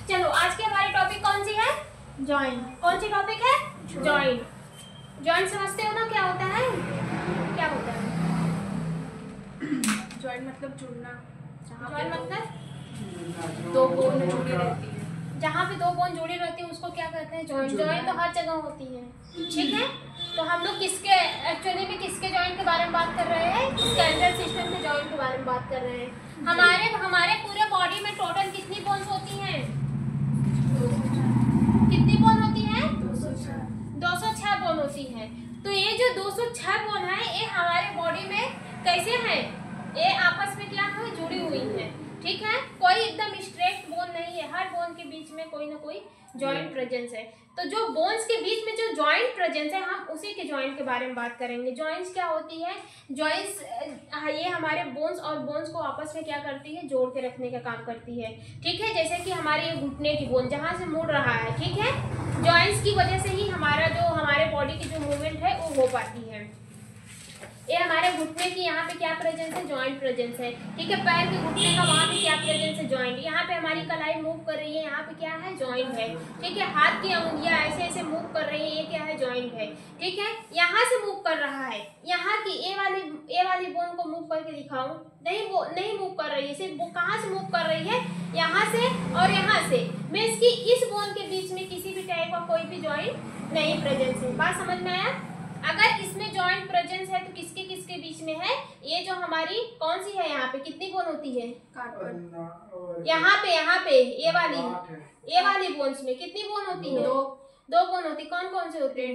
चलो आज की हमारी टॉपिक कौन सी है? जॉइंट। कौन सी टॉपिक है? जॉइंट। जॉइंट समझते हो ना क्या होता है? क्या होता है जॉइंट? मतलब जुड़ना। जॉइंट मतलब दो बोन जुड़ी रहती है। जहाँ पे दो बोन जुड़ी रहती है उसको क्या कहते हैं? जॉइंट। जॉइंट तो हर जगह होती है, ठीक है। तो हम लोग किसके एक्चुअली में किसके जॉइंट के बारे में बात कर रहे हैं? स्केलेटल सिस्टम के जॉइंट के बारे में बात कर रहे हैं। हमारे पूरे बॉडी में टोटल कितनी बोन्स होती हैं? कितनी बोन होती है? 206 बोन होती है। तो ये जो 206 बोन है ये हमारे बॉडी में कैसे है? ये आपस में क्या है? जुड़ी हुई है, ठीक है। कोई एकदम स्ट्रेट बोन नहीं है, हर बोन के बीच में कोई ना कोई जॉइंट प्रेजेंस है। तो जो बोन्स के बीच में जो जॉइंट प्रेजेंस है हम उसी के जॉइंट के बारे में बात करेंगे। जॉइंट्स क्या होती है? जॉइंट्स ये हमारे बोन्स और बोन्स को आपस में क्या करती है? जोड़ के रखने का काम करती है, ठीक है। जैसे कि हमारे घुटने की बोन जहाँ से मुड़ रहा है, ठीक है, जॉइंट्स की वजह से ही हमारे बॉडी की जो मूवमेंट है वो हो पाती है। ये हमारे घुटने की यहाँ पे क्या प्रेजेंस है? जॉइंट प्रेजेंस है, ठीक है। पैर के घुटने का वहाँ पे क्या प्रेजेंस है? जॉइंट। यहाँ पे हमारी कलाई मूव कर रही है, यहाँ पे क्या है? जॉइंट है, ठीक है। हाथ की अंगुलियाँ ऐसे ऐसे मूव कर रही है, ये क्या है? जॉइंट है, ठीक है। यहाँ से मूव कर रहा है, यहाँ की ए वाली बोन को मूव करके दिखाऊं? नहीं मूव कर रही है। सिर्फ कहाँ से मूव कर रही है? यहाँ से और यहाँ से। मीन्स कि इस बोन के बीच में किसी भी टाइप का कोई भी जॉइंट नहीं प्रेजेंस है। बात समझ में आया? अगर इसमें जॉइंट प्रेजेंस है तो किसके किसके बीच में है? ये जो हमारी कौन सी है, यहाँ पे कितनी बोन होती है? यहाँ पे ये वाली बोन्स में कितनी बोन होती है? दो बोन होती। कौन कौन से होते हैं?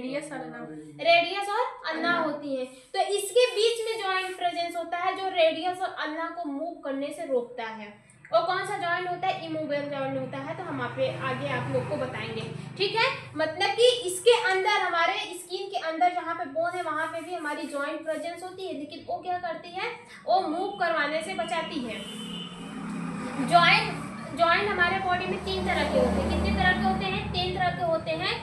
रेडियस और अल्ना होती है। तो इसके बीच में जॉइंट प्रेजेंस होता है जो रेडियस और अल्ना को मूव करने से रोकता है। और कौन सा जॉइंट होता है? इमूवेबल जॉइंट होता है। तो हम आगे आप लोग को बताएंगे, ठीक है। मतलब कि इसके अंदर हमारे स्किन के अंदर जहाँ पे बोन है वहाँ पे भी हमारी जॉइंट प्रेजेंस होती है, लेकिन वो क्या करती है? वो मूव करवाने से बचाती है। जॉइंट हमारे बॉडी में 3 तरह के होते हैं। कितने तरह के होते हैं? 3 तरह के होते हैं।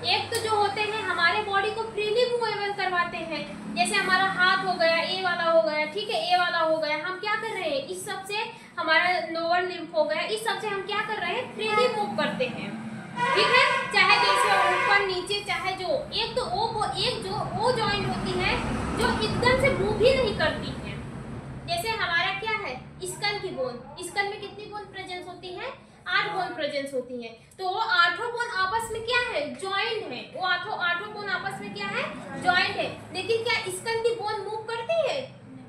एक तो जो होते हैं हमारे बॉडी को फ्रीली मूवेबल करवाते हैं, जैसे हमारा हाथ हो गया, ए वाला हो गया, ठीक है, ए वाला हो गया। हम क्या कर रहे हैं? इस सब से हमारा लोअर लिम्फ हो गया, इस सब से हम क्या कर रहे हैं? फ्रीली मूव करते हैं, ठीक है। चाहे जैसे ऊपर नीचे, चाहे जो एक तो वो जॉइंट होती है जो एकदम से मूव ही नहीं करती है। जैसे हमारा क्या है? स्कल की बोन। स्कल में कितनी बोन प्रेजेंस होती है? 8 बोन प्रेजेंस होती है। तो वो 8 बोन आपस में क्या है? जॉइंट है। वो 8 बोन आपस में क्या है? जॉइंट है। लेकिन क्या स्कल की बोन मूव करती है?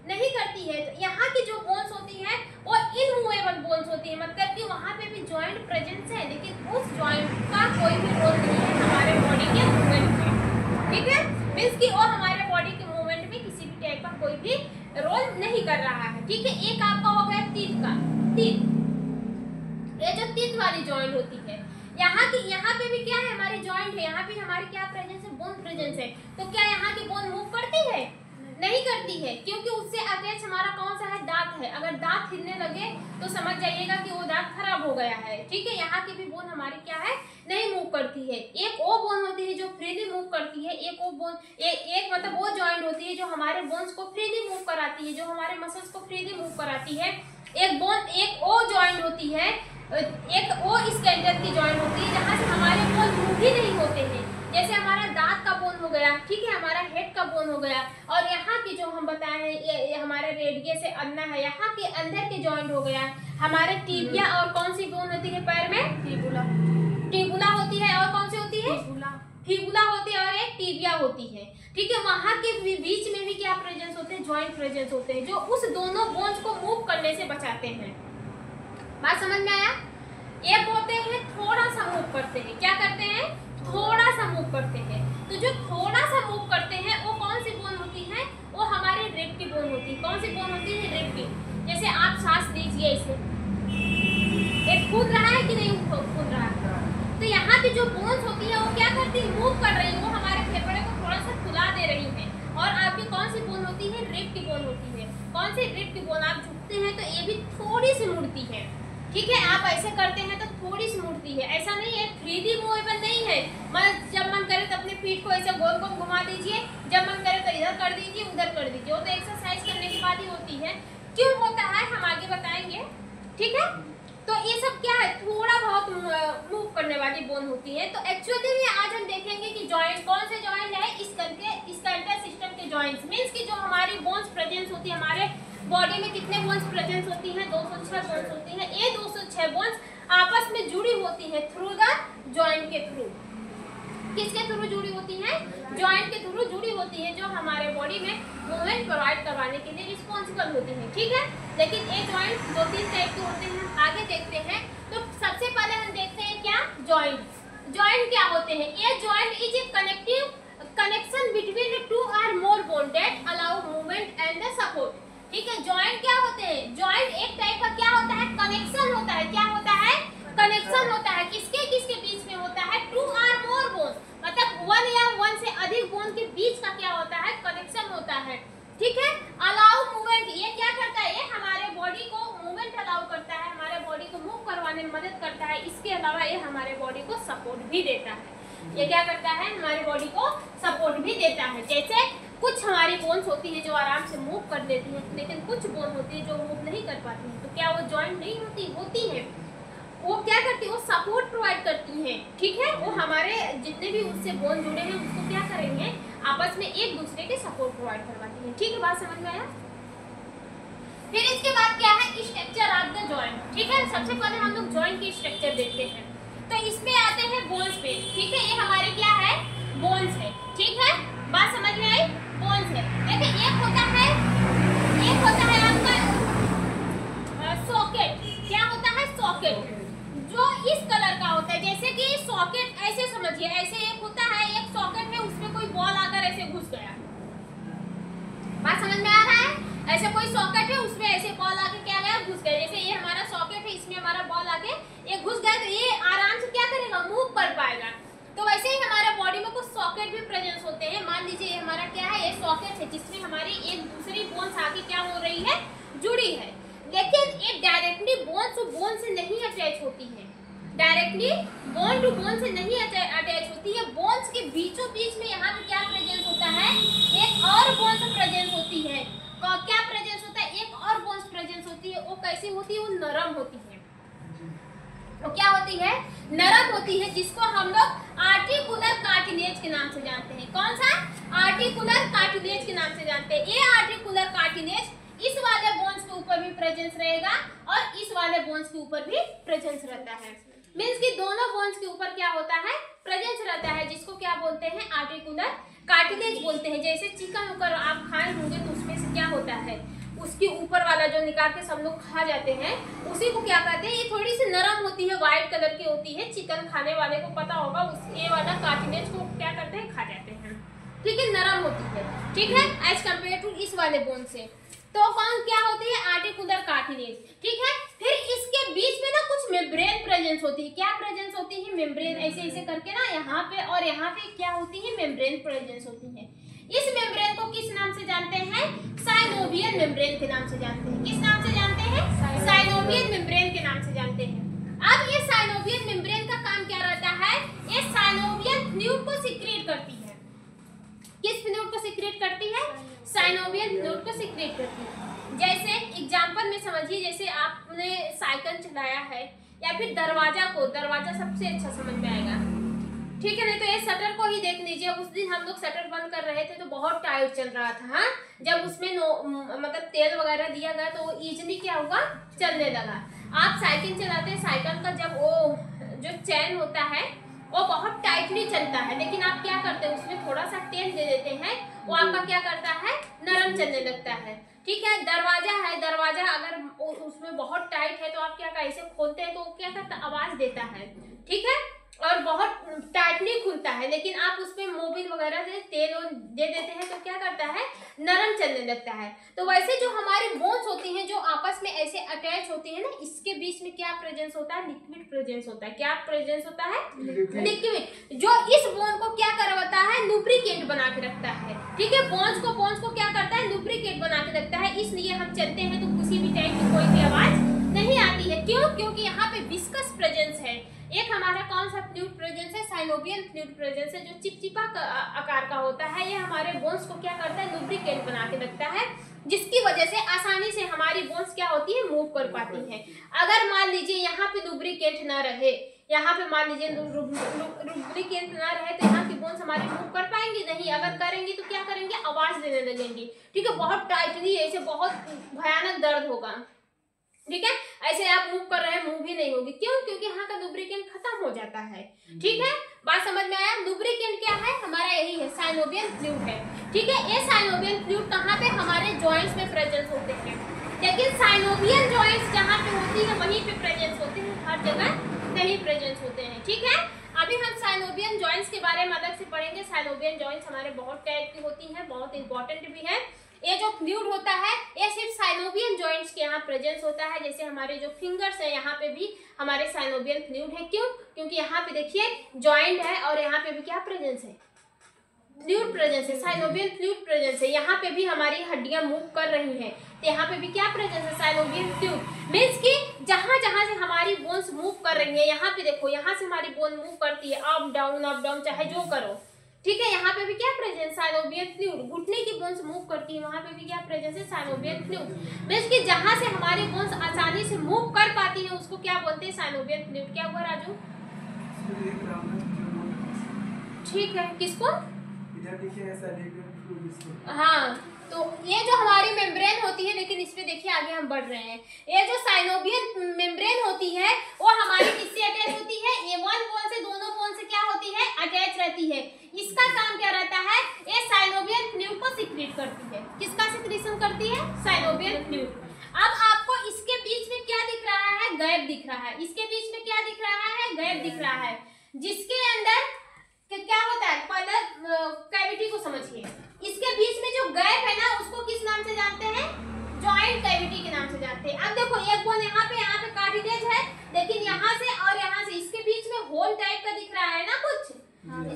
नहीं करती है। तो यहाँ की जो बोन्स होती है वो इनमूवेबल बोन्स होती है, मतलब कि वहाँ पे भी जॉइंट प्रेजेंस है लेकिन उस जॉइंट का कोई भी रोल नहीं है हमारे बॉडी के मूवमेंट में, ठीक है। मीन्स कि वो हमारे बॉडी के मूवमेंट में किसी भी टाइप का कोई भी रोल नहीं कर रहा है, ठीक है। एक आपका हो गया तीत। ये जो तीत वाली जॉइंट होती है, यहाँ पे भी क्या है? हमारी जॉइंट है, यहाँ पे हमारी क्या प्रेजेंस है? बोन प्रेजेंस है। तो क्या यहाँ की बोन मूव करती है? नहीं करती है, क्योंकि उससे अटैच हमारा कौन सा है? दांत है। अगर दांत हिलने लगे तो समझ जाइएगा कि वो दांत खराब हो गया है, ठीक है। यहाँ की भी बोन हमारी क्या है? नहीं मूव करती है। एक वो बोन होती है जो फ्रीली मूव करती है, एक वो बोन एक मतलब वो जॉइंट होती है जो हमारे बोन्स को फ्रीली मूव कराती है, जो हमारे मसल्स को फ्रीली मूव कराती है। एक वो जॉइंट होती है, एक वो स्केलेटल की जॉइंट होती है जहाँ से हमारे बोन मूव ही नहीं होते हैं। जैसे हमारा दांत का बोन हो गया, ठीक है, हमारा हेड का बोन हो गया। और यहाँ की जो हम बताए हैं ये हमारा रेडियस से अल्ना है, यहाँ के अंदर के जॉइंट हो गया हमारे टीबिया। और कौन सी बोन होती है पैर में? टिबुला होती है। और कौन सी होती है? फिबुला होती है और एक टिबिया होती है, ठीक है। वहाँ के बीच में भी क्या प्रेजेंस होते हैं? जॉइंट प्रेजेंस होते हैं जो उस दोनों बोन्स को मूव करने से बचाते हैं। बात समझ में आया? एक होते हैं थोड़ा सा मूव करते हैं। क्या करते हैं? थोड़ा सा मूव करते हैं। तो जो थोड़ा सा मूव करते हैं वो कौन सी बोन होती है? वो हमारे रिब की बोन होती है। कौन सी बोन होती है? रिब की। जैसे आप सांस लीजिए, इसे एक फूल रहा है कि नहीं फूल रहा है? तो यहाँ की जो बोन्स होती है वो क्या करती है? मूव कर रही है। वो हमारे फेफड़े को थोड़ा सा फुला दे रही है। और आपकी कौन सी बोन होती है? रिब की बोन होती है। कौन सी? रिब की बोन। आप झुकते हैं तो ये भी थोड़ी सी मुड़ती है, ठीक है। आप ऐसे करते हैं तो थोड़ी सी मुड़ती है, ऐसा नहीं है। 3D मूवेबल नहीं है। जब मन करे तो अपने पीठ को ऐसे गोल गोल घुमा दीजिए, जब मन करे तो इधर कर दीजिए, उधर कर दीजिए। वो तो एक्सरसाइज करने के बाद ही होती है। क्यों होता है हम आगे बताएंगे, ठीक है। तो ये सब क्या है? थोड़ा बहुत करने वाली बोन होती है। तो एक्चुअली में आज हम देखेंगे कि जॉइंट कौन से जॉइंट है, स्केलेटल सिस्टम के जॉइंट्स मींस कि जो हमारी बोन्स प्रेजेंस होती है, हमारे बॉडी में कितने बोन्स प्रेजेंस होती हैं, 206 बोन्स होती हैं। ये 206 बोन्स आपस में जुड़ी होती है थ्रू द जॉइंट के थ्रू। किसके थ्रू जुड़ी होती है? जॉइंट के थ्रू जुड़ी होती है, जो हमारे बॉडी में मूवमेंट प्रोवाइड करवाने के लिए रिस्पॉन्सिबल होती है, ठीक है। लेकिन ये जॉइंट 2-3 टाइप के होते हैं, आगे देखते हैं। तो सबसे पहले हम देखते हैं क्या जॉइंट। जॉइंट क्या होते हैं? ये joint is a connection between two or more bone that allow movement and the support, ठीक है। जॉइंट क्या होते हैं? जॉइंट एक टाइप का क्या होता है? कनेक्शन होता है। क्या होता है? कनेक्शन होता है। किसके किसके बीच में होता है? टू और मोर बोन, मतलब वन या वन से अधिक बोन के बीच का क्या होता है? कनेक्शन होता है, ठीक है। अलाउ मूवमेंट, ये क्या करता है? ये हमारे बॉडी को मूवमेंट अलाउ करता है, हमारे बॉडी को मूव करवाने में मदद करता है। इसके अलावा ये हमारे बॉडी को सपोर्ट भी देता है। ये क्या करता है? हमारे बॉडी को सपोर्ट भी देता है। जैसे कुछ हमारी बोन्स होती है जो आराम से मूव कर लेती है, लेकिन कुछ बोन होती है जो मूव नहीं कर पाती है। तो क्या वो जॉइंट नहीं होती है? वो क्या करती है? वो सपोर्ट प्रोवाइड करती हैं, ठीक है। वो हमारे जितने भी उससे बोन जुड़े हैं उसको क्या करेंगे? आपस में एक दूसरे के सपोर्ट प्रोवाइड करवाती हैं, ठीक है। बात समझ में आया? फिर इसके बाद क्या है? स्ट्रक्चर ऑफ द जॉइंट, ठीक है। सबसे पहले हम लोग जॉइंट की स्ट्रक्चर देखते हैं। तो इसमें आते हैं बोन्स पे, ठीक है। ये हमारे क्या है? बोन्स है, ठीक है। बात समझ में आई? बोन्स है। देखिए एक होता है आपका सॉकेट। क्या होता है? सॉकेट, जो इस कलर का होता है। जैसे कि सॉकेट ऐसे समझिए, ऐसे एक होता है, एक सॉकेट है, उसमें कोई बॉल आकर ऐसे घुस गया। बात समझ में आ रहा है? ऐसे कोई सॉकेट है, उसमें ऐसे बॉल आके क्या गया? घुस गया। जैसे ये हमारा सॉकेट है, इसमें हमारा बॉल आके ये घुस गया, तो ये आराम से क्या करेगा? मूव कर पाएगा। तो वैसे ही हमारे बॉडी में कुछ सॉकेट भी प्रेजेंस होते हैं। मान लीजिए ये हमारा क्या है? ये सॉकेट है, जिसमें हमारी एक दूसरी बोन्स आके क्या हो रही है? जुड़ी है। लेकिन ये डायरेक्टली बोन टू बोन से नहीं अटैच होती है, डायरेक्टली बोन टू बोन से नहीं अटैच होती है। बोन्स के बीचों बीच में यहाँ पे क्या प्रेजेंस होता है? एक और बोन्स प्रेजेंस होती है। क्या प्रेजेंस होता है? एक और बोन्स प्रेजेंस होती है। वो कैसी होती है? वो नरम होती है। वो क्या होती है? नरम होती है, जिसको हम लोग आर्टिकुलर कार्टिलेज के नाम से जानते हैं। कौन सा? आर्टिकुलर कार्टिलेज के नाम से जानते हैं। ये आर्टिकुलर कार्टिलेज इस वाले बोन्स के ऊपर भी प्रेजेंस रहेगा और इस वाले बोन्स के ऊपर भी प्रेजेंस रहता है। मींस कि दोनों बोन्स के ऊपर क्या होता है? प्रेजेंस रहता है, जिसको क्या बोलते हैं? आर्टिकुलर कार्टिलेज बोलते हैं। जैसे चिकन उकर आप खाए होंगे तो उसमें से क्या होता है? उसके ऊपर वाला जो निकाल के सब लोग खा जाते हैं, उसी को क्या कहते हैं? ये थोड़ी सी नरम होती है, व्हाइट कलर की होती है। चिकन खाने वाले को पता होगा, ये वाला कार्टिलेज को क्या करते हैं? खा जाते हैं, ठीक है। नरम होती है, ठीक है, एज कम्पेयर टू इस वाले बोन से। तो कौन क्या होती है? आर्टिकुलर कार्टिलेज, ठीक है। फिर इसके बीच में ना कुछ मेम्ब्रेन प्रेजेंस होती है। क्या प्रेजेंस होती है? मेम्ब्रेन, ऐसे ऐसे करके ना यहाँ पे और यहाँ पे क्या होती है? मेम्ब्रेन प्रेजेंस होती है। इस मेम्ब्रेन को किस नाम से जानते हैं? साइनोवियल मेम्ब्रेन के नाम से जानते हैं। किस नाम से जानते हैं? साइनोवियल मेम्ब्रेन के नाम से जानते हैं। अब ये साइनोवियल मेम्ब्रेन का काम क्या रहता है? ये साइनोवियल फ्लूइड को सीक्रेट करती है। किस फ्लूइड को सीक्रेट करती है? साइनोवियल फ्लूइड को सीक्रेट करती है। जैसे एग्जांपल में समझिए, जैसे आपने साइकिल चलाया है या फिर दरवाजा सबसे अच्छा समझ में आएगा, ठीक है। नहीं तो ये शटर को ही देख लीजिए। उस दिन हम लोग शटर बंद कर रहे थे तो बहुत टाइट चल रहा था, हाँ। जब उसमें मतलब तेल वगैरह दिया गया तो इजीली क्या हुआ? चलने लगा। आप साइकिल चलाते हैं, साइकिल का जब वो जो चैन होता है वो बहुत टाइटली चलता है, लेकिन आप क्या करते हैं? उसमें थोड़ा सा तेल दे देते हैं, वो आपका क्या करता है? नरम चलने लगता है, ठीक है। दरवाजा अगर उसमें बहुत टाइट है तो आप क्या कैसे खोलते हैं तो क्या करता है? आवाज देता है, ठीक है, और बहुत टाइटली खुलता है। लेकिन आप उसमें मोबिल वगैरह से तेल दे देते हैं तो क्या करता है? नरम चलने लगता है। तो वैसे जो हमारी बोन्स होती हैं जो आपस में ऐसे अटैच होती है ना, इसके बीच में क्या प्रेजेंस होता है? लिक्विड प्रेजेंस होता है। क्या प्रेजेंस होता है? लिक्विड, जो इस बोन को क्या करवाता है? लुब्रिकेट बना के रखता है, ठीक है। बोन्स को क्या करता है? लुब्रिकेट बना के रखता है। इसलिए हम चलते हैं तो किसी भी टाइप की कोई भी आवाज नहीं आती है। क्यों? क्योंकि यहाँ पे विस्कस प्रेजेंस है। एक हमारा कौन सा फ्लूइड प्रेजेंस है? साइनोवियल फ्लूइड प्रेजेंस है, जो चिपचिपा आकार का होता है। ये हमारे बोन्स को क्या करता है? लुब्रिकेट बना के रखता है, जिसकी वजह से आसानी से हमारी बोन्स क्या होती है? मूव कर पाती हैं। अगर मान लीजिए यहाँ पे लुब्रिकेट ना रहे, यहाँ पे मान लीजिए लुब्रिकेंट ना रहे तो यहाँ की बोन्स हमारी मूव कर पाएंगी नहीं, अगर करेंगी तो क्या करेंगे, आवाज देने लगेंगी, ठीक है, बहुत टाइटली, ऐसे बहुत भयानक दर्द होगा, ठीक है। ऐसे आप मूव कर रहे हैं, मूव ही नहीं होगी, क्यों, क्योंकि यहाँ का लुब्रिकेंट खत्म हो जाता है, ठीक है। बात समझ में आया। लुब्रिकेंट क्या है, हमारा यही है, साइनोवियल फ्लूइड है, ठीक है। ये साइनोवियल फ्लूइड कहाँ पे, हमारे जॉइंट्स में प्रेजेंस होते हैं, लेकिन साइनोवियल जॉइंट्स जहाँ पे होती है वहीं पे प्रेजेंस होते हैं, हर जगह नहीं प्रेजेंस होते हैं, ठीक है। अभी हम साइनोवियल जॉइंट्स के बारे में अलग से पढ़ेंगे। साइनोवियल जॉइंट्स हमारे बहुत टाइप की होती हैं, बहुत इंपॉर्टेंट भी है। ये जो फ्लूइड होता है ये सिर्फ साइनोवियल जॉइंट्स के यहाँ प्रेजेंस होता है, जैसे हमारे जो फिंगर्स है यहाँ पे भी हमारे साइनोवियल फ्लूइड है, क्यों, क्योंकि यहाँ पे देखिए जॉइंट है और यहाँ पे भी क्या प्रेजेंस है, फ्लूइड प्रेजेंस है, साइनोवियल फ्लूइड प्रेजेंस है। यहाँ पे भी हमारी हड्डियां मूव कर रही हैं तो यहाँ पे भी क्या प्रेजेंस है, साइनोवियल फ्लूइड। मीन्स कि जहाँ जहाँ से हमारी बोन्स मूव कर रही है, यहाँ पे देखो, यहाँ से हमारी बोन मूव करती है अप डाउन चाहे जो करो, ठीक है, यहाँ पे भी क्या प्रेजेंस, साइनोवियल फ्लूइड। घुटने की बोन्स मूव करती है, वहां पे भी क्या प्रेजेंस है, साइनोवियल फ्लूइड। मींस कि जहां से हमारी बोन्स आसानी से मूव कर पाती है उसको क्या बोलते हैं, साइनोवियल फ्लूइड। क्या हुआ राजू, ठीक है, किसको, हाँ, तो ये जो हमारी मेम्ब्रेन होती है, लेकिन इसमें देखिए आगे हम बढ़ रहे हैं, ये जो साइनोवियल मेम्ब्रेन होती है वो हमारी किससे अटैच होती है, ये वन बोन से, दोनों बोन से क्या होती है, अटैच रहती है। इसका काम क्या रहता है, ये साइनोवियल फ्लूइड को सिक्रीट करती है। किसका सिक्रीशन करती है, साइनोवियल फ्लूइड। अब आपको इसके बीच में क्या दिख रहा है, गैप दिख रहा है, इसके बीच में क्या दिख रहा है, गैप दिख रहा है, जिसके अंदर क्या होता है, पहले कैविटी को समझिए। इसके बीच में जो गैप है ना उसको किस नाम से जानते हैं, जॉइंट कैविटी के नाम से जानते हैं। अब देखो एक बोन यहाँ पे कार्टिलेज है, लेकिन यहाँ से और यहाँ से इसके बीच में होल टाइप का दिख रहा है ना कुछ,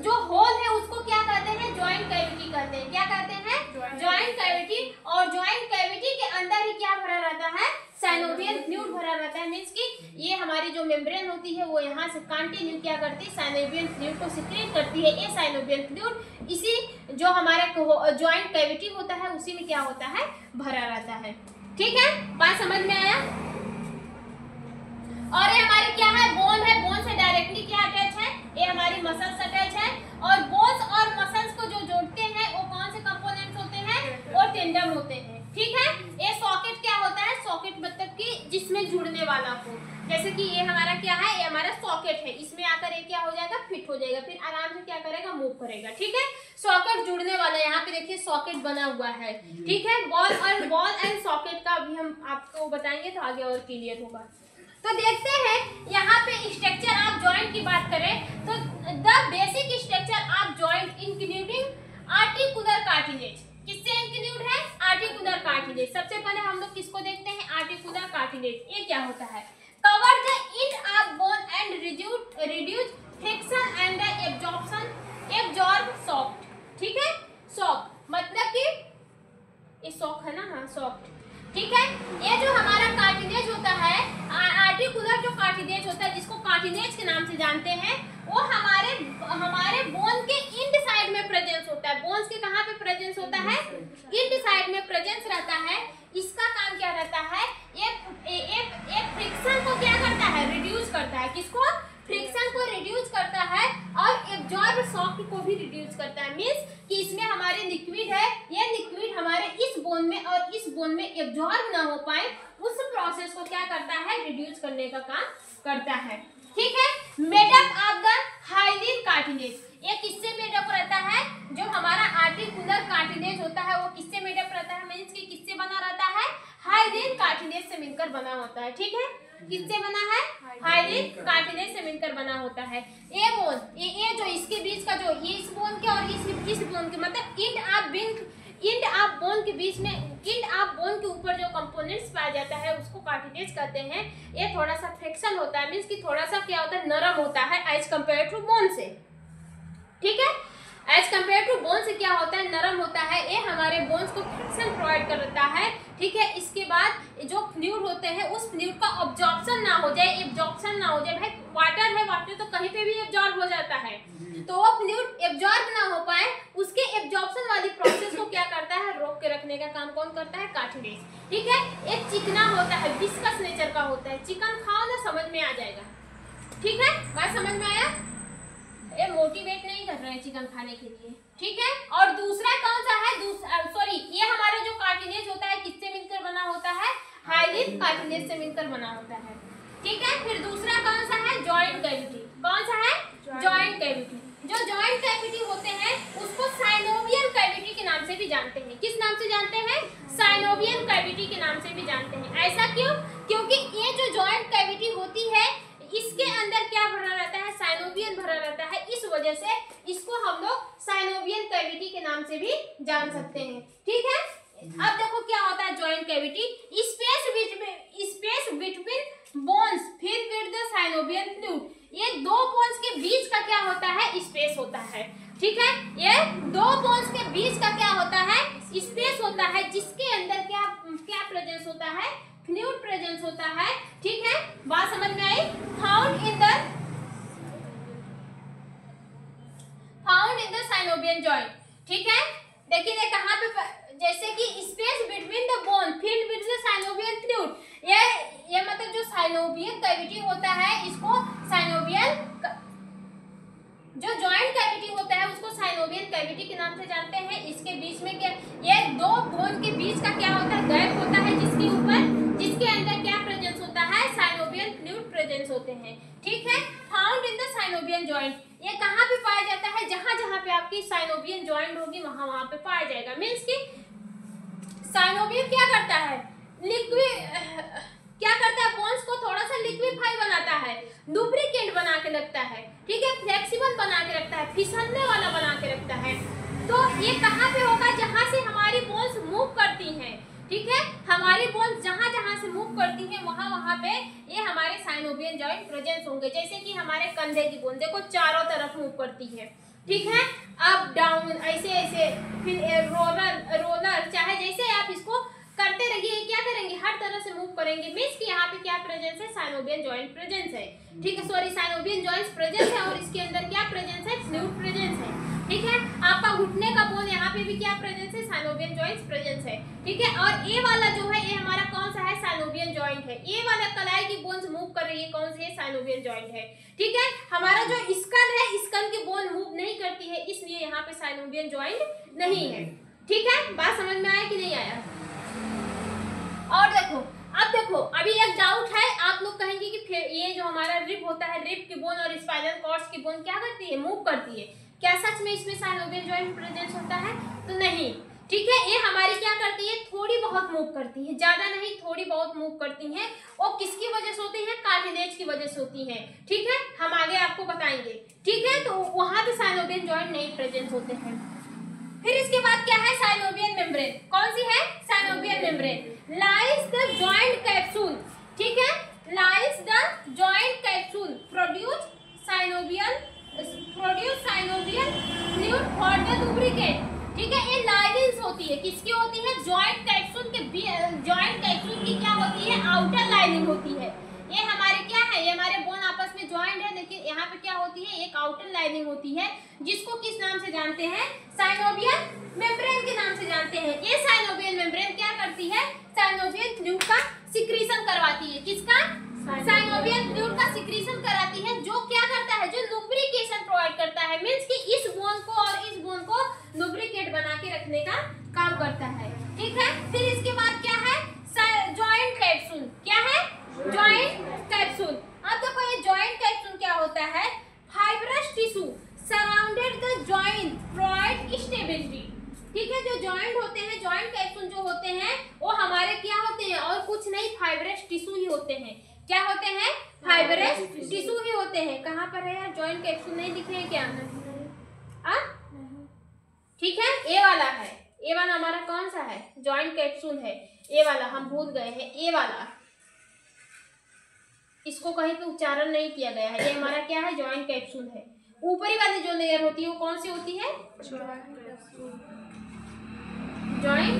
जो होल है उसको क्या कहते हैं, जॉइंट कैविटी कहते हैं। क्या कहते हैं, जॉइंट कैविटी। और जॉइंट कैविटी के अंदर ही क्या भरा रहता है, साइनोवियल फ्लूइड भरा रहता है। मींस कि ये हमारी जो मेम्ब्रेन होती है वो यहाँ से कंटिन्यू क्या करती है, साइनोवियल फ्लूइड को सिक्रीट करती है। ये साइनोवियल फ्लूइड इसी जो हमारा जॉइंट कैविटी होता है उसी में क्या होता है, भरा रहता है, ठीक है। बात समझ में आया। और ये हमारे क्या है, बोन है, बोन से डायरेक्टली क्या अटैच है, ये हमारी मसल्स अटैच है। और बोन्स और मसल्स को जो जोड़ते हैं वो कौन से कंपोनेंट्स होते हैं, वो टेंडन होते हैं, ठीक है। ये सॉकेट क्या होता है, सॉकेट मतलब कि जिसमें जुड़ने वाला हो, जैसे कि ये हमारा क्या है, ये हमारा सॉकेट है, इसमें आकर ये क्या हो जाएगा, फिट हो जाएगा, फिर आराम से क्या करेगा, मूव करेगा, ठीक है। सॉकेट जुड़ने वाला, यहाँ पे देखिए सॉकेट बना हुआ है, ठीक है। बॉल एंड सॉकेट का अभी हम आपको बताएंगे तो आगे और क्लियर होगा। तो देखते हैं यहाँ पे स्ट्रक्चर, आप जॉइंट की बात करें तो the basic structure of joint including articular cartilage. किससे इंक्लूड है, आर्टिकुलर कार्टिलेज। सबसे पहले हम लोग किसको देखते हैं, आर्टिकुलर कार्टिलेज। ये क्या होता है, cover the end of bone and reduce friction and the absorb soft, ठीक है। सॉफ्ट मतलब कि ये सॉफ्ट है ना, हाँ सॉफ्ट, ठीक है। ये जो हमारा कार्टिलेज होता है, आर्टिकुलर जो कार्टिलेज होता है, जिसको कार्टिलेज के नाम से जानते हैं, वो हमारे बोन के इंड साइड में प्रेजेंस होता है। बोन्स के कहाँ पे प्रेजेंस होता है, इंड साइड में प्रेजेंस रहता है। इसका काम क्या रहता है, ये फ्रिक्शन को क्या करता है, रिड्यूस करता है। किसको, फ्रिक्शन को रिड्यूस करता है और एब्जॉर्ब सॉफ्ट को भी रिड्यूस करता है। मींस कि इसमें हमारे लिक्विड है, ये लिक्विड हमारे इस बोन में और इस बोन में एब्जॉर्ब ना हो पाए, उस प्रोसेस को क्या करता है, रिड्यूस करने का काम करता है, ठीक है। Made up of the hyaline cartilage, ये किससे मेडअप रहता है, जो हमारा आर्टिकुलर कार्टिलेज होता है वो किससे मेडअप रहता है, मींस कि किससे बना रहता है, हाइलिन कार्टिलेज से मिलकर बना होता है, ठीक है। किससे बना है, हाइलिन कार्टिलेज से मिलकर बना होता है। ये बोन, ये जो इसके बीच का जो ये इस बोन के और इस बोन के मतलब इंड ऑफ बोन के बीच में, इंड ऑफ बोन के ऊपर जो कंपोनेंट्स पाया जाता है उसको कार्टिलेज कहते हैं। ये थोड़ा सा फ्लेक्शन होता है, मींस कि थोड़ा सा क्या होता है, नरम होता है एज कंपेयर टू बोन से, ठीक है। एज कंपेयर टू बोन से क्या होता है, नरम होता है। ये हमारे बोन्स को फ्रिक्शन प्रोवाइड करता है, ठीक है। इसके बाद जो फ्लूइड होते हैं उस फ्लूइड का ऑब्जॉर्प्शन ना हो जाए, एब्जॉर्प्शन ना हो जाए। भाई वाटर है, वाटर तो कहीं पे भी एब्जॉर्ब हो जाता है, तो वो फ्लूइड एब्जॉर्ब ना हो पाए, उसके एब्जॉर्प्शन वाली प्रोसेस को क्या करता है, रोक के रखने का काम कौन करता है, कार्टिलेज, ठीक है। एक चिकना होता है, विस्कस नेचर का होता है। चिकन खाओ ना, समझ में आ जाएगा, ठीक है, बात समझ में आया? ये मोटिवेट नहीं कर रहे हैं चिकन खाने के लिए, ठीक है। और दूसरा कौन सा है? सॉरी, ये हमारा जो कार्टिलेज होता है किससे मिलकर बना होता है? हाइलिन कार्टिलेज से मिलकर बना होता है, ठीक है। फिर दूसरा कौन सा है? Joint cavity. कौन सा है? Joint cavity. जो जॉइंट कैविटी होते हैं उसको साइनोवियल कैविटी के नाम से भी जानते हैं। किस नाम से जानते हैं? साइनोवियल कैविटी के नाम से भी जानते हैं। ऐसा क्यों? क्योंकि ये जो जॉइंट कैविटी होती है इसके अंदर क्या भरा रहता है? साइनोवियल भरा रहता है। इस वजह से इसको हम लोग साइनोवियल कैविटी के नाम से भी जान सकते हैं, ठीक है। अब देखो क्या होता है joint cavity. Space between bones फिर विद द साइनोवियल फ्लूइड। ये दो बोन्स के बीच का क्या होता है? स्पेस होता है, ठीक है। ये दो बोन्स के बीच का क्या होता है? स्पेस होता है, जिसके अंदर क्या प्रेजेंस होता है? फ्लूइड प्रेजेंस होता है, ठीक है। बात समझ में आई? Found in the synovial joint, ठीक है। देखिए ये कहाँ पे, जैसे कि space between the bone filled with the synovial fluid. ये मतलब जो साइनोवियल कैविटी होता है इसको साइनोवियल, जो जॉइंट कैविटी होता है उसको साइनोवियल कैविटी के नाम से जानते हैं। इसके बीच में क्या, ये दो बोन के बीच का क्या होता है? गैप होता है, जिसके अंदर क्या प्रेजेंस होता है? साइनोवियल फ्लूइड प्रेजेंस होते हैं, ठीक है। Found in the synovial joint. ये कहाँ पे पाया जाता है? जहां जहां पे आपकी साइनोवियल जॉइंट होगी वहां पे पाया जाएगा। मींस कि साइनोवियल क्या करता है? क्या करता है? बोन्स को थोड़ा सा लिक्विफाई बनाता है, लुब्रिकेंट बना के रखता है, ठीक है, फ्लेक्सिबल बना के रखता है, फिसलने वाला बना के रखता है। तो ये कहाँ पे होगा? जहां से हमारी बोन्स मूव करती हैं, ठीक है। हमारी बोन्स जहां जहां से मूव करती हैं वहां पे ये हमारे साइनोवियल जॉइंट प्रेजेंस होंगे। जैसे कि हमारे कंधे की बोन देखो चारों तरफ मूव करती है, ठीक है, अप डाउन ऐसे, फिर रोलर चाहे जैसे आप इसको करते रहिए, क्या करेंगे? हर तरह से मूव करेंगे। मींस कि यहाँ पे क्या प्रेजेंस है? साइनोवियल जॉइंट प्रेजेंस है, ठीक है। सॉरी, साइनोवियल जॉइंट्स प्रेजेंस है और इसके अंदर क्या प्रेजेंस है? फ्लूइड प्रेजेंस है, ठीक है। आपका घुटने का बोन यहाँ पे भी क्या प्रेजेंस है? साइनोवियल जॉइंट्स प्रेजेंस है, ठीक है। और ये वाला जो है ये हमारा कौन सा है? साइनोवियल जॉइंट है। ये वाला कलाई की बोन्स मूव कर रही है, कौन सी है? साइनोवियल जॉइंट है, ठीक है। हमारा जो स्कल है, स्कल की बोन मूव नहीं करती है, इसलिए यहाँ पे साइनोवियल जॉइंट नहीं है, ठीक है। बात समझ में आया कि नहीं आया? और देखो अभी एक डाउट है, आप लोग कहेंगे कि फिर ये जो हमारा रिब होता है, रिब की बोन और स्पाइनल कॉर्ड्स की बोन क्या करती है? मूव करती है। क्या सच में इसमें साइनोवियल जॉइंट प्रेजेंस होता है? तो नहीं, ठीक है। ये हमारी क्या करती है? थोड़ी बहुत मूव करती है, ज्यादा नहीं, थोड़ी बहुत मूव करती हैं। वो किसकी वजह से होती है? कार्टिलेज की वजह से होती है, ठीक है। हम आगे आपको बताएंगे, ठीक है। तो वहां पे साइनोवियल जॉइंट नहीं प्रेजेंस होते हैं। फिर इसके बाद क्या है? Synovial membrane. कौन सी है? Synovial membrane lies the joint capsule, ठीक है, lies the joint capsule produce synovial fluid for the lubricant, ठीक है। ये लाइनिंग्स होती है, किसकी होती है? जॉइंट कैप्सूल के, जॉइंट कैप्सूल की क्या होती है? आउटर लाइनिंग होती है। ये हमारे क्या है? ये हमारे बोन आपस में जॉइंट है, लेकिन यहाँ पे क्या होती है? एक आउटर लाइनिंग होती है, जिसको किस नाम से जानते हैं? साइनोवियल मेम्ब्रेन के नाम से जानते हैं। ये साइनोवियल मेम्ब्रेन क्या करती है? साइनोवियल फ्लूइड का सिक्रीशन करवाती है। किसका? साइनोवियल फ्लूइड का सिक्रीशन कराती है, जो क्या करता है? जो लुब्रिकेशन प्रोवाइड करता है। मींस कि इस बोन को और इस बोन को लुब्रिकेट बना के रखने का काम करता है, ठीक है। फिर इसके बाद क्या है? Joint capsule. क्या है? Joint capsule. अब देखो ये जॉइंट कैप्सूल क्या होता है? Fibrous tissue surrounded the joint provide stability, ठीक है। जो जॉइंट होते हैं, जॉइंट कैप्सूल जो होते हैं वो हमारे क्या होते हैं? और कुछ नहीं, फाइब्रस टिश्यू ही होते हैं। क्या होते हैं? फाइब्रस टिश्यू ही होते हैं। कहाँ पर है यार जॉइंट कैप्सूल? नहीं दिख रहे क्या? ठीक है, ए वाला है। ए वाला हमारा कौन सा है? जॉइंट कैप्सूल है। ए वाला हम भूल गए हैं, ए वाला, इसको कहीं पे उच्चारण नहीं किया गया है। ये हमारा क्या है? जॉइंट कैप्सूल है। ऊपरी वाली जो लेयर होती है वो कौन सी होती है? जॉइंट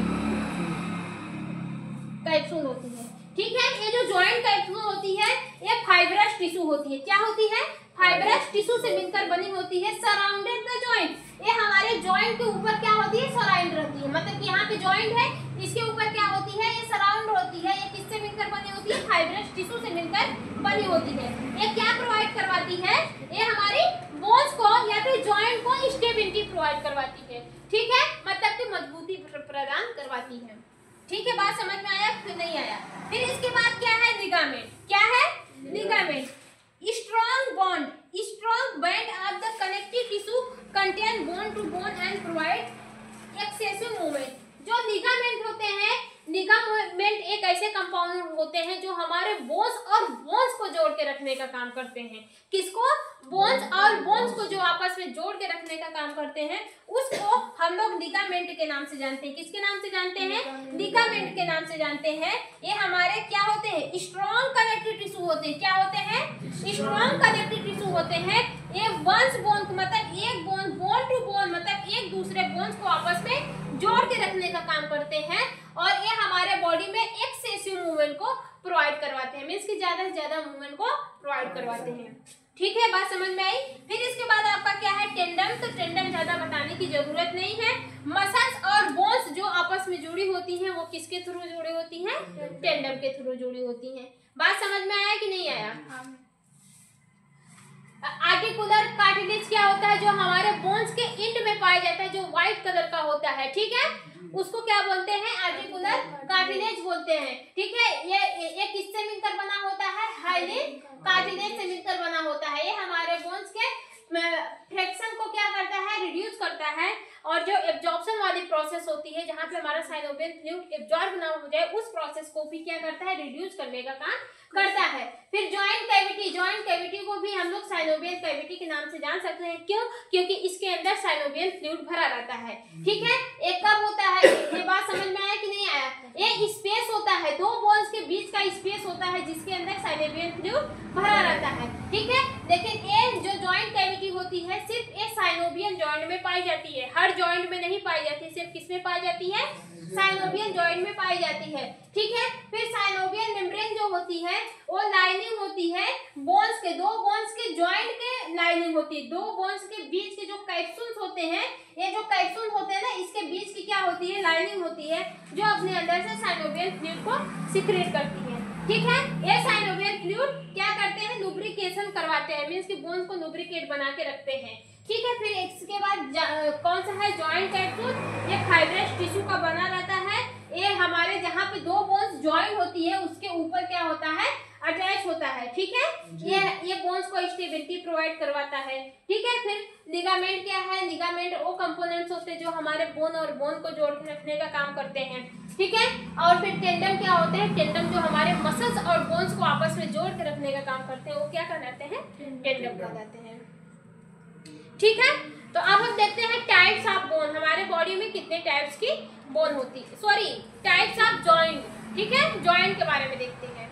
कैप्सूल होती है, ठीक है। ये जो जॉइंट कैप्सूल होती है ये फाइब्रस टिश्यू होती है। क्या होती है? फाइब्रस टिश्यू से मिलकर बनी होती है। सराउंडेड द जॉइंट, ये हमारे जॉइंट के ऊपर क्या होती है, सराउंड रहती है। मतलब कि यहाँ पे जॉइंट है, इसके ऊपर क्या होती है, ये सराउंड होती है। ये किससे मिलकर बनी होती है, फाइब्रस टिश्यू से मिलकर बनी होती है। ये क्या प्रोवाइड करवाती है, ये हमारी बोन्स को या फिर जॉइंट को स्टेबिलिटी प्रोवाइड करवाती है। ठीक है, मतलब कि मजबूती प्रदान करवाती है। ठीक है, बात समझ में आया फिर नहीं आया। फिर इसके बाद क्या है, लिगामेंट। क्या है, ligament. Strong bond, strong band of the connective tissue contain bone to bone and provide excessive movement. जो लिगामेंट होते हैं, लिगामेंट एक ऐसे कंपाउंड होते हैं जो हमारे बोन्स और बोन्स को जोड़ के रखने का काम करते हैं। किसको, बोन्स और बोन्स को जो आपस में जोड़ के रखने का काम करते हैं, उसको हम लोग लिगामेंट के नाम से जानते हैं। किसके नाम से जानते हैं, लिगामेंट के नाम से जानते हैं। ये हमारे क्या होते हैं, स्ट्रॉन्ग कनेक्टिव टिश्यू होते हैं। क्या होते हैं, स्ट्रॉन्ग कनेक्टिव टिश्यू होते हैं। ये वंस बोन मतलब एक बोन, बोन टू बोन मतलब एक दूसरे बोन्स को आपस में जोड़ के रखने का काम करते हैं। और ये हमारे बॉडी में एक्सेसिव मूवमेंट को प्रोवाइड करवाते हैं, मींस कि ज्यादा से ज्यादा मूवमेंट को प्रोवाइड करवाते हैं। ठीक है, बात समझ में आई। फिर इसके बाद आपका क्या है, टेंडम। तो टेंडम ज्यादा बताने की जरूरत नहीं है। मसल्स और बोन्स जो आपस में जुड़ी होती हैं, वो किसके थ्रू जुड़ी होती हैं, टेंडम के थ्रू जुड़ी होती हैं। बात समझ में आया कि नहीं आया। आर्टिकुलर कार्टिलेज क्या होता है, जो हमारे बोन्स के इंड में पाया जाता है, जो व्हाइट कलर का होता है। ठीक है, उसको क्या बोलते हैं, आर्टिकुलर कार्टिलेज बोलते हैं। ठीक है, ये किससे मिलकर बना होता है, हाइलिन कार्टिलेज से मिलकर बना होता है। ये हमारे बोन्स के फ्रैक्शन को क्या करता है, रिड्यूस करता है। और जो एब्जॉर्प्शन वाली प्रोसेस होती है, जहाँ पे हमारा साइनोवियल फ्लूइड एब्जॉर्ब ना हो जाए, उस प्रोसेस को भी क्या करता है, रिड्यूस करने का काम करता है। फिर जॉइंट कैविटी, जॉइंट कैविटी को भी हम लोग साइनोवियल कैविटी के नाम से जान सकते हैं। क्यों, क्योंकि इसके अंदर साइनोवियल फ्लूइड भरा रहता है। ठीक है, एक कब होता है, ये बात समझ में आया कि नहीं आया। ये स्पेस होता है, दो बोन्स के बीच का स्पेस होता है, जिसके अंदर साइनोवियल फ्लूइड भरा रहता है। ठीक है, लेकिन ये जो जॉइंट कैविटी होती है, सिर्फ ये साइनोवियल जॉइंट में पाई जाती है, हर जॉइंट में नहीं पाई जाती, सिर्फ किस में पाई जाती है, साइनोवियल जॉइंट में पाई जाती है। ठीक है, फिर साइनोवियल मेम्ब्रेन जो होती है, वो लाइनिंग होती है बोन्स के, दो बोन्स के जॉइंट के लाइनिंग होती है। दो बोन्स के बीच के जो कैप्सूल्स होते हैं, ये जो कैप्सूल होते हैं ना, इसके बीच की क्या होती है, लाइनिंग होती है, जो अपने अंदर से साइनोवियल फ्लूइड को सिक्रेट करती है। ठीक है, ये साइनोवियल फ्लूइड क्या करते हैं, लुब्रिकेशन करवाते हैं, मींस कि बोन्स को लुब्रिकेट बना के रखते हैं। ठीक है, फिर इसके बाद कौन सा है, जॉइंट कैप्सूल। ये फाइब्रस टिश्यू का बना रहता है। ये हमारे जहाँ पे दो बोन्स जॉइन होती है, उसके ऊपर क्या होता है, अटैच होता है। ठीक है, ये बोन्स को स्टेबिलिटी प्रोवाइड करवाता है। ठीक है, फिर लिगामेंट क्या है, लिगामेंट वो कंपोनेंट्स होते हैं जो हमारे बोन और बोन को जोड़ के रखने का काम करते हैं। ठीक है, और फिर टेंडम क्या होते हैं, टेंडम जो हमारे मसल्स और बोन्स को आपस में जोड़ के रखने का काम करते हैं, वो क्या कहलाते हैं, टेंडम कहलाते हैं। ठीक है, तो अब हम देखते हैं टाइप्स ऑफ बोन। हमारे बॉडी में कितने टाइप्स की बोन होती है, सॉरी टाइप्स ऑफ जॉइंट। ठीक है, जॉइंट के बारे में देखते हैं।